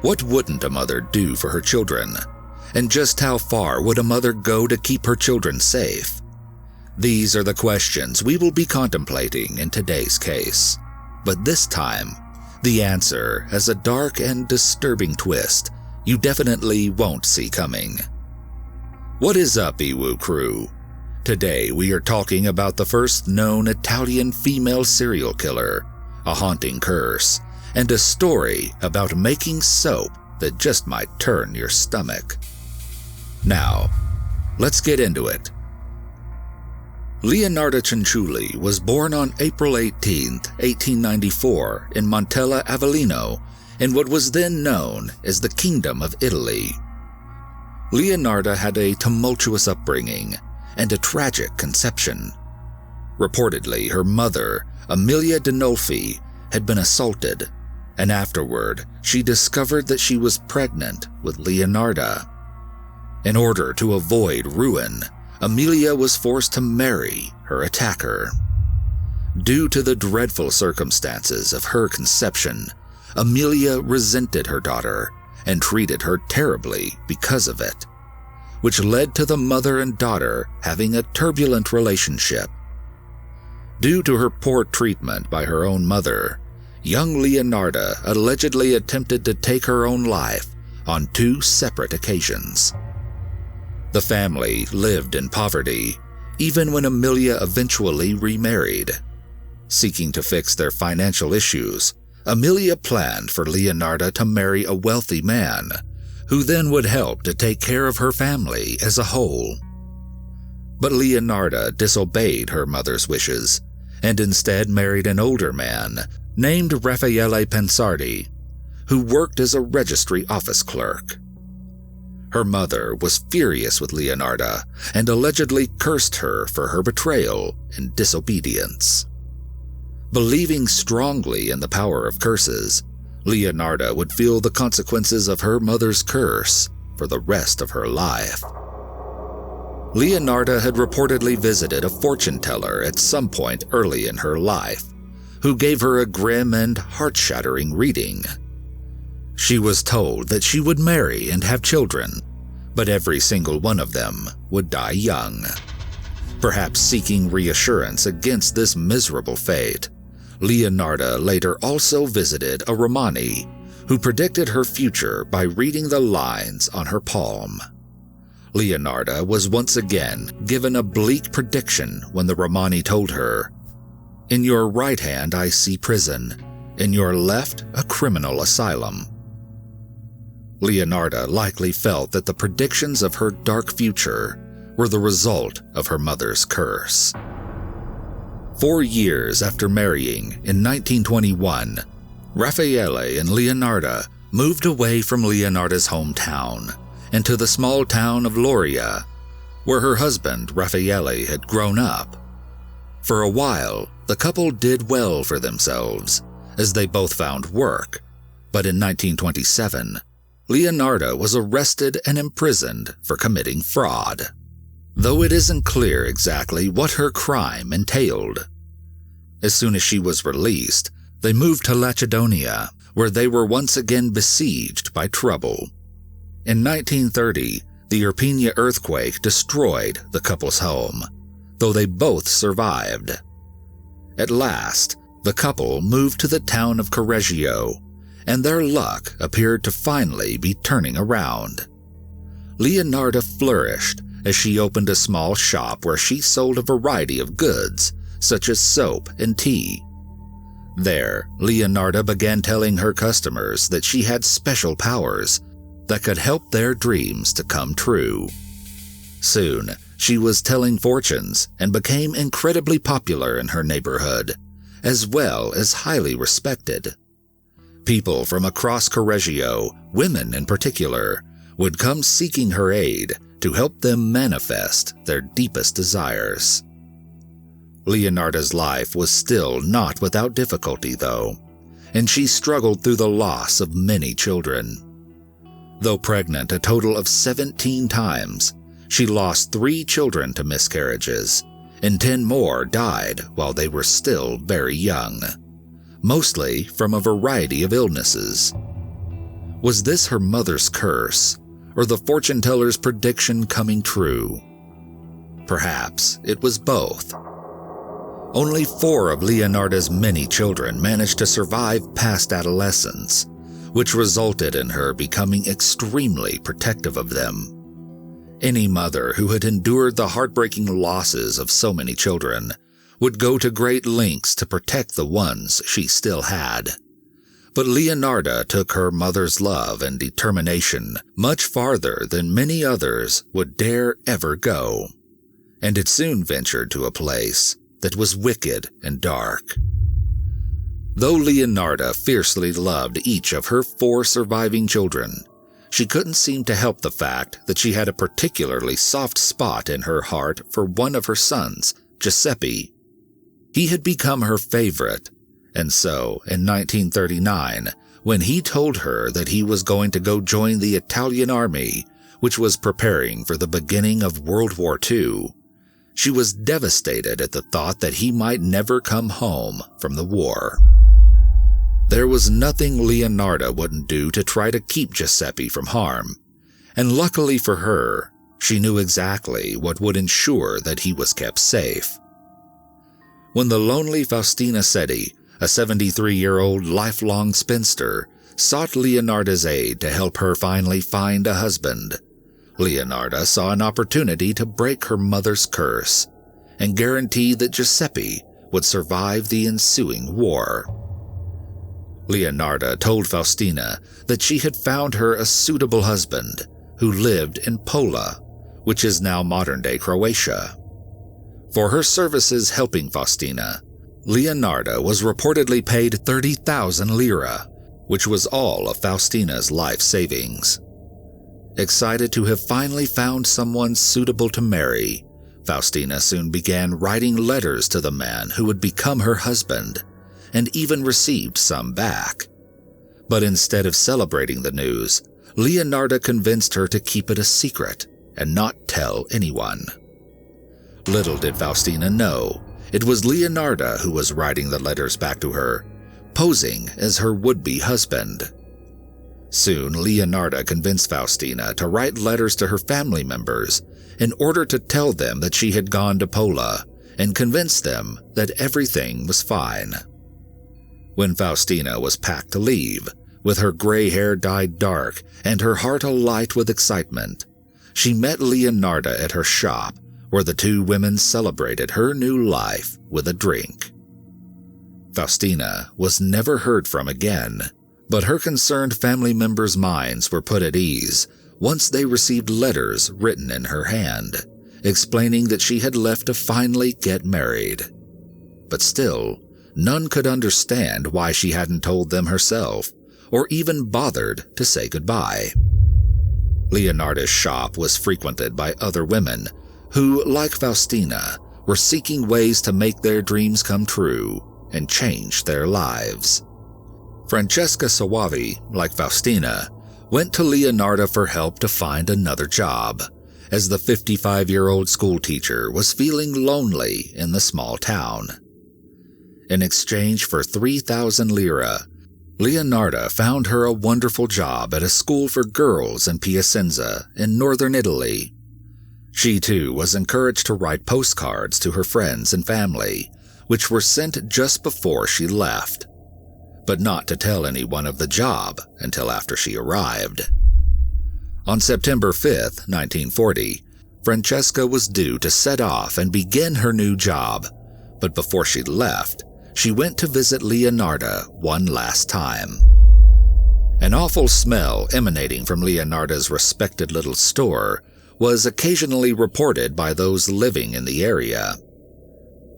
What wouldn't a mother do for her children? And just how far would a mother go to keep her children safe? These are the questions we will be contemplating in today's case. But this time, the answer has a dark and disturbing twist you definitely won't see coming. What is up, Iwu crew? Today we are talking about the first known Italian female serial killer, a haunting curse, and a story about making soap that just might turn your stomach. Now, let's get into it. Leonarda Cianciulli was born on April 18, 1894 in Montella Avellino in what was then known as the Kingdom of Italy. Leonarda had a tumultuous upbringing and a tragic conception. Reportedly, her mother, Amelia Dinolfi, had been assaulted, and afterward she discovered that she was pregnant with Leonarda. In order to avoid ruin, Amelia was forced to marry her attacker. Due to the dreadful circumstances of her conception, Amelia resented her daughter and treated her terribly because of it, which led to the mother and daughter having a turbulent relationship. Due to her poor treatment by her own mother, young Leonarda allegedly attempted to take her own life on 2 separate occasions. The family lived in poverty, even when Amelia eventually remarried. Seeking to fix their financial issues, Amelia planned for Leonarda to marry a wealthy man, who then would help to take care of her family as a whole. But Leonarda disobeyed her mother's wishes, and instead married an older man named Raffaele Pensardi, who worked as a registry office clerk. Her mother was furious with Leonarda and allegedly cursed her for her betrayal and disobedience. Believing strongly in the power of curses, Leonarda would feel the consequences of her mother's curse for the rest of her life. Leonarda had reportedly visited a fortune teller at some point early in her life, who gave her a grim and heart-shattering reading. She was told that she would marry and have children, but every single one of them would die young. Perhaps seeking reassurance against this miserable fate, Leonarda later also visited a Romani who predicted her future by reading the lines on her palm. Leonarda was once again given a bleak prediction when the Romani told her, "In your right hand I see prison, in your left a criminal asylum." Leonarda likely felt that the predictions of her dark future were the result of her mother's curse. 4 years after marrying in 1921, Raffaele and Leonarda moved away from Leonarda's hometown and to the small town of Loria, where her husband Raffaele had grown up. For a while, the couple did well for themselves, as they both found work, but in 1927, Leonarda was arrested and imprisoned for committing fraud, though it isn't clear exactly what her crime entailed. As soon as she was released, they moved to Lacedonia, where they were once again besieged by trouble. In 1930, the Irpinia earthquake destroyed the couple's home, though they both survived. At last, the couple moved to the town of Correggio, and their luck appeared to finally be turning around. Leonarda flourished as she opened a small shop where she sold a variety of goods, such as soap and tea. There, Leonarda began telling her customers that she had special powers that could help their dreams to come true. Soon, she was telling fortunes and became incredibly popular in her neighborhood, as well as highly respected. People from across Correggio, women in particular, would come seeking her aid to help them manifest their deepest desires. Leonarda's life was still not without difficulty, though, and she struggled through the loss of many children. Though pregnant a total of 17 times, she lost 3 children to miscarriages, and 10 more died while they were still very young, mostly from a variety of illnesses. Was this her mother's curse, or the fortune teller's prediction coming true? Perhaps it was both. Only 4 of Leonarda's many children managed to survive past adolescence, which resulted in her becoming extremely protective of them. Any mother who had endured the heartbreaking losses of so many children would go to great lengths to protect the ones she still had. But Leonarda took her mother's love and determination much farther than many others would dare ever go, and it soon ventured to a place that was wicked and dark. Though Leonarda fiercely loved each of her 4 surviving children, she couldn't seem to help the fact that she had a particularly soft spot in her heart for one of her sons, Giuseppe. He had become her favorite, and so, in 1939, when he told her that he was going to go join the Italian army, which was preparing for the beginning of World War II, she was devastated at the thought that he might never come home from the war. There was nothing Leonarda wouldn't do to try to keep Giuseppe from harm, and luckily for her, she knew exactly what would ensure that he was kept safe. When the lonely Faustina Setti, a 73-year-old lifelong spinster, sought Leonarda's aid to help her finally find a husband, Leonarda saw an opportunity to break her mother's curse and guarantee that Giuseppe would survive the ensuing war. Leonarda told Faustina that she had found her a suitable husband who lived in Pola, which is now modern-day Croatia. For her services helping Faustina, Leonarda was reportedly paid 30,000 lira, which was all of Faustina's life savings. Excited to have finally found someone suitable to marry, Faustina soon began writing letters to the man who would become her husband, and even received some back. But instead of celebrating the news, Leonarda convinced her to keep it a secret and not tell anyone. Little did Faustina know, it was Leonarda who was writing the letters back to her, posing as her would-be husband. Soon, Leonarda convinced Faustina to write letters to her family members in order to tell them that she had gone to Pola and convince them that everything was fine. When Faustina was packed to leave, with her gray hair dyed dark and her heart alight with excitement, she met Leonarda at her shop, where the 2 women celebrated her new life with a drink. Faustina was never heard from again, but her concerned family members' minds were put at ease once they received letters written in her hand, explaining that she had left to finally get married. But still, none could understand why she hadn't told them herself, or even bothered to say goodbye. Leonarda's shop was frequented by other women who, like Faustina, were seeking ways to make their dreams come true and change their lives. Francesca Soavi, like Faustina, went to Leonarda for help to find another job, as the 55-year-old schoolteacher was feeling lonely in the small town. In exchange for 3,000 lira, Leonarda found her a wonderful job at a school for girls in Piacenza in northern Italy. She too was encouraged to write postcards to her friends and family, which were sent just before she left, but not to tell anyone of the job until after she arrived. On September 5, 1940, Francesca was due to set off and begin her new job, but before she left, she went to visit Leonarda one last time. An awful smell emanating from Leonarda's respected little store was occasionally reported by those living in the area.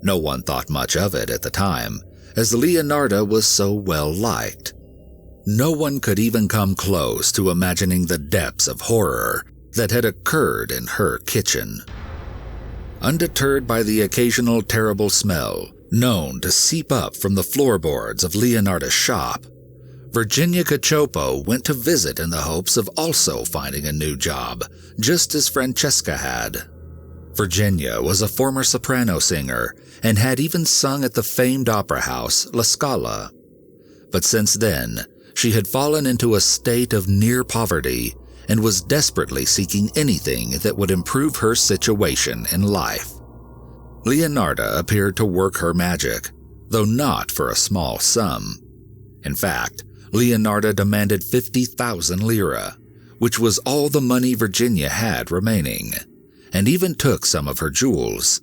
No one thought much of it at the time, as Leonarda was so well liked. No one could even come close to imagining the depths of horror that had occurred in her kitchen. Undeterred by the occasional terrible smell known to seep up from the floorboards of Leonarda's shop, Virginia Cacioppo went to visit in the hopes of also finding a new job, just as Francesca had. Virginia was a former soprano singer and had even sung at the famed opera house La Scala. But since then, she had fallen into a state of near poverty and was desperately seeking anything that would improve her situation in life. Leonarda appeared to work her magic, though not for a small sum. In fact, Leonarda demanded 50,000 lira, which was all the money Virginia had remaining, and even took some of her jewels.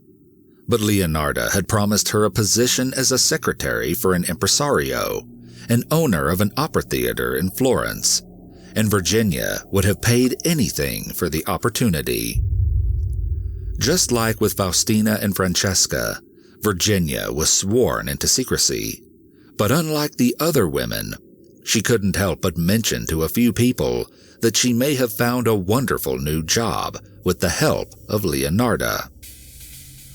But Leonarda had promised her a position as a secretary for an impresario, an owner of an opera theater in Florence, and Virginia would have paid anything for the opportunity. Just like with Faustina and Francesca, Virginia was sworn into secrecy, but unlike the other women, she couldn't help but mention to a few people that she may have found a wonderful new job with the help of Leonarda.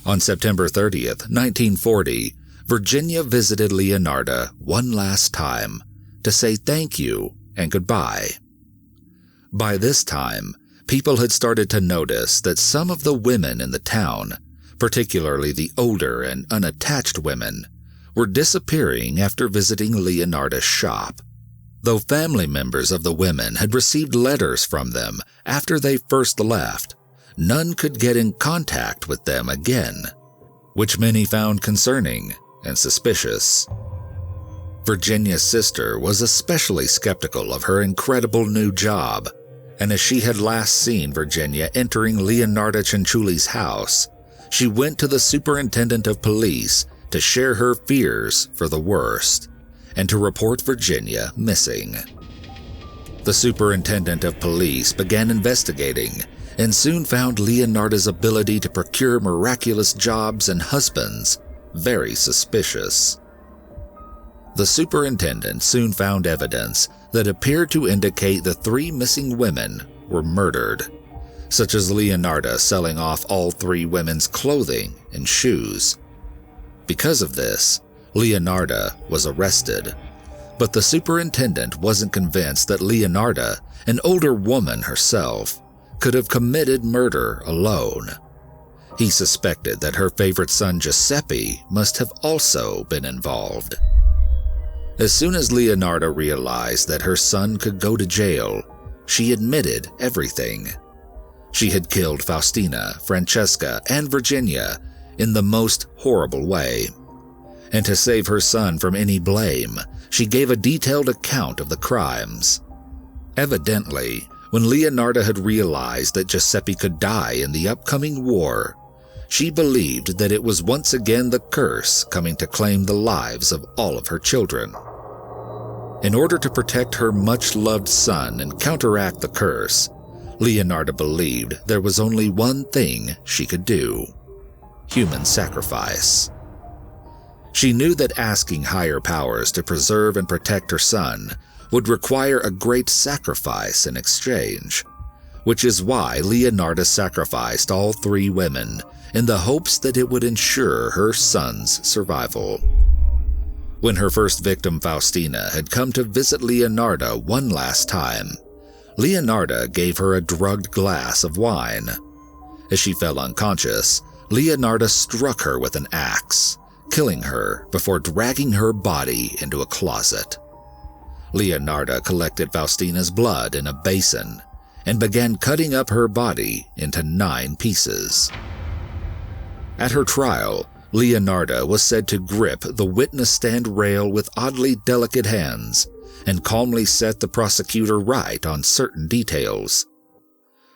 On September 30th, 1940, Virginia visited Leonarda one last time to say thank you and goodbye. By this time, people had started to notice that some of the women in the town, particularly the older and unattached women, were disappearing after visiting Leonarda's shop. Though family members of the women had received letters from them after they first left, none could get in contact with them again, which many found concerning and suspicious. Virginia's sister was especially skeptical of her incredible new job, and as she had last seen Virginia entering Leonarda Cianciulli's house, she went to the superintendent of police to share her fears for the worst and to report Virginia missing. The superintendent of police began investigating and soon found Leonarda's ability to procure miraculous jobs and husbands very suspicious. The superintendent soon found evidence that appeared to indicate the 3 missing women were murdered, such as Leonarda selling off all 3 women's clothing and shoes. Because of this, Leonarda was arrested, but the superintendent wasn't convinced that Leonarda, an older woman herself, could have committed murder alone. He suspected that her favorite son Giuseppe must have also been involved. As soon as Leonarda realized that her son could go to jail, she admitted everything. She had killed Faustina, Francesca, and Virginia in the most horrible way. And to save her son from any blame, she gave a detailed account of the crimes. Evidently, when Leonarda had realized that Giuseppe could die in the upcoming war, she believed that it was once again the curse coming to claim the lives of all of her children. In order to protect her much-loved son and counteract the curse, Leonarda believed there was only one thing she could do: human sacrifice. She knew that asking higher powers to preserve and protect her son would require a great sacrifice in exchange, which is why Leonarda sacrificed all 3 women in the hopes that it would ensure her son's survival. When her first victim, Faustina, had come to visit Leonarda one last time, Leonarda gave her a drugged glass of wine. As she fell unconscious, Leonarda struck her with an axe, killing her before dragging her body into a closet. Leonarda collected Faustina's blood in a basin and began cutting up her body into 9 pieces. At her trial, Leonarda was said to grip the witness stand rail with oddly delicate hands and calmly set the prosecutor right on certain details.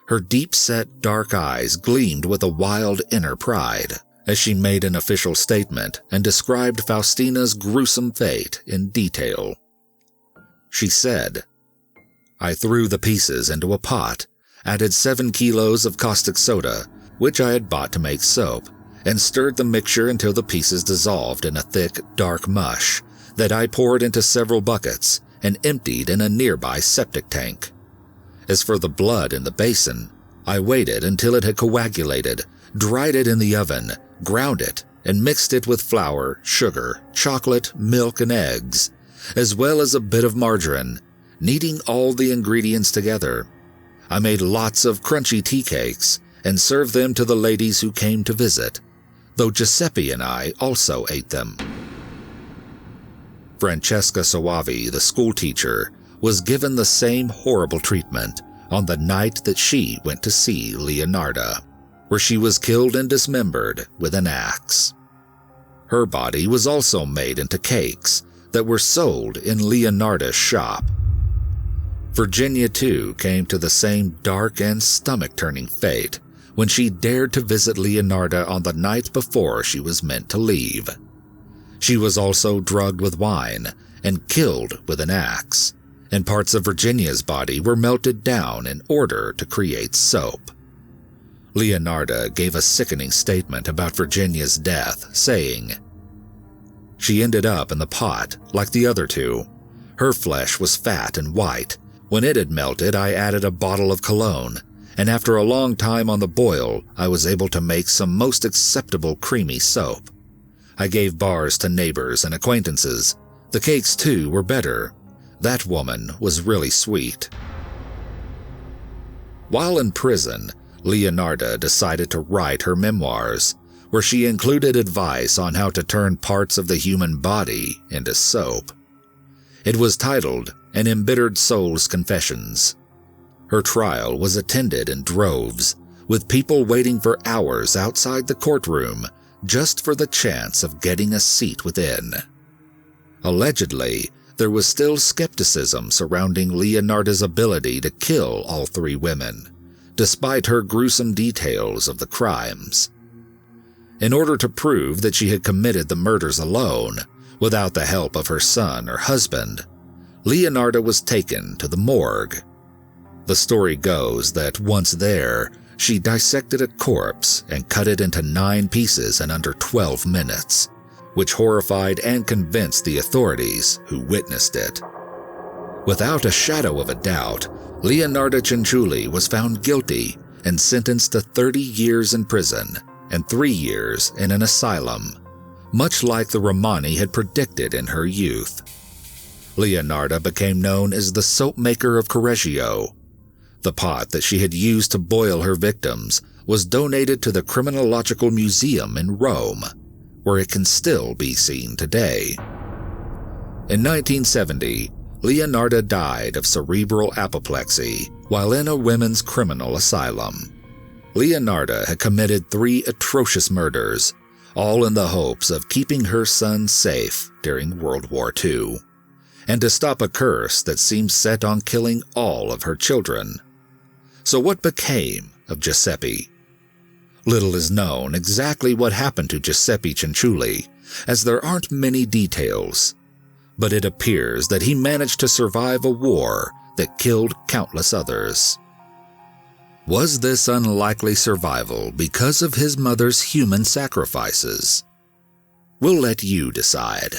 Her deep-set dark eyes gleamed with a wild inner pride as she made an official statement and described Faustina's gruesome fate in detail. She said, "I threw the pieces into a pot, added 7 kilos of caustic soda, which I had bought to make soap, and stirred the mixture until the pieces dissolved in a thick, dark mush that I poured into several buckets and emptied in a nearby septic tank. As for the blood in the basin, I waited until it had coagulated, dried it in the oven, ground it, and mixed it with flour, sugar, chocolate, milk, and eggs, as well as a bit of margarine, kneading all the ingredients together. I made lots of crunchy tea cakes and served them to the ladies who came to visit, though Giuseppe and I also ate them." Francesca Soavi, the schoolteacher, was given the same horrible treatment on the night that she went to see Leonarda, where she was killed and dismembered with an axe. Her body was also made into cakes that were sold in Leonarda's shop. Virginia, too, came to the same dark and stomach-turning fate when she dared to visit Leonarda on the night before she was meant to leave. She was also drugged with wine and killed with an axe, and parts of Virginia's body were melted down in order to create soap. Leonarda gave a sickening statement about Virginia's death, saying, "She ended up in the pot like the other two. Her flesh was fat and white. When it had melted, I added a bottle of cologne, and after a long time on the boil, I was able to make some most acceptable creamy soap. I gave bars to neighbors and acquaintances. The cakes, too, were better. That woman was really sweet." While in prison, Leonarda decided to write her memoirs, where she included advice on how to turn parts of the human body into soap. It was titled An Embittered Soul's Confessions. Her trial was attended in droves, with people waiting for hours outside the courtroom just for the chance of getting a seat within. Allegedly, there was still skepticism surrounding Leonarda's ability to kill all three women, despite her gruesome details of the crimes. In order to prove that she had committed the murders alone, without the help of her son or husband, Leonarda was taken to the morgue. The story goes that once there, she dissected a corpse and cut it into 9 pieces in under 12 minutes, which horrified and convinced the authorities who witnessed it. Without a shadow of a doubt, Leonarda Cianciulli was found guilty and sentenced to 30 years in prison and 3 years in an asylum, much like the Romani had predicted in her youth. Leonarda became known as the soap maker of Correggio. The pot that she had used to boil her victims was donated to the Criminological Museum in Rome, where it can still be seen today. In 1970, Leonarda died of cerebral apoplexy while in a women's criminal asylum. Leonarda had committed 3 atrocious murders, all in the hopes of keeping her son safe during World War II, and to stop a curse that seemed set on killing all of her children. So what became of Giuseppe? Little is known exactly what happened to Giuseppe Cianciulli, as there aren't many details, but it appears that he managed to survive a war that killed countless others. Was this unlikely survival because of his mother's human sacrifices? We'll let you decide.